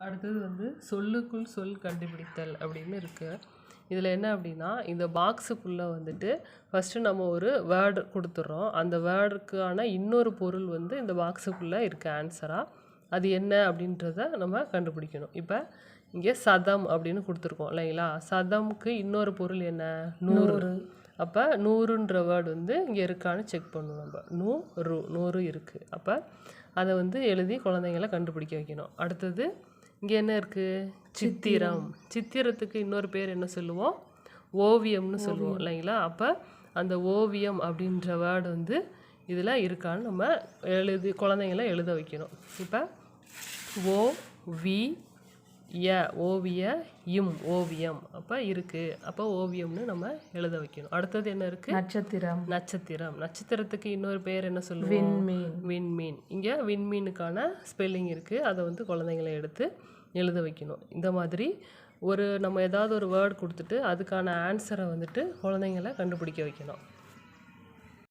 அடுத்தது வந்து சொல்லுக்குள் சொல் கண்டுபிடித்தல் அப்படின்னு இருக்குது. இதில் என்ன அப்படின்னா, இந்த பாக்ஸுக்குள்ளே வந்துட்டு ஃபஸ்ட்டு நம்ம ஒரு வேர்டு கொடுத்துட்றோம். அந்த வேர்டுக்கான இன்னொரு பொருள் வந்து இந்த பாக்ஸுக்குள்ளே இருக்குது ஆன்சராக. அது என்ன அப்படின்றத நம்ம கண்டுபிடிக்கணும். இப்போ இங்கே சதம் அப்படின்னு கொடுத்துருக்கோம் இல்லைங்களா? சதம்க்கு இன்னொரு பொருள் என்ன? 100. அப்போ 100ன்ற வேர்டு வந்து இங்கே இருக்கான்னு செக் பண்ணணும் நம்ம. 100 இருக்குது. அப்போ அதை வந்து எழுதி குழந்தைங்கள கண்டுபிடிக்க வைக்கணும். அடுத்தது இங்கே என்ன இருக்குது? சித்திரம். சித்திரத்துக்கு இன்னொரு பேர் என்ன சொல்லுவோம்? ஓவியம்னு சொல்லுவோம் இல்லைங்களா? அப்போ அந்த ஓவியம் அப்படின்ற வேர்டு வந்து இதில் இருக்கான்னு நம்ம குழந்தைங்கள எழுத வைக்கணும். இப்போ ஓவியம் அப்போ இருக்குது. அப்போ ஓவியம்னு நம்ம எழுத வைக்கணும். அடுத்தது என்ன இருக்குது? நட்சத்திரம். நட்சத்திரத்துக்கு இன்னொரு பேர் என்ன சொல்லுவோம்? விண்மீன். இங்கே விண்மீனுக்கான ஸ்பெல்லிங் இருக்குது. அதை வந்து குழந்தைங்களை எடுத்து எழுத வைக்கணும். இந்த மாதிரி நம்ம ஏதாவது ஒரு வேர்டு கொடுத்துட்டு அதுக்கான ஆன்சரை வந்துட்டு குழந்தைங்கள கண்டுபிடிக்க வைக்கணும்.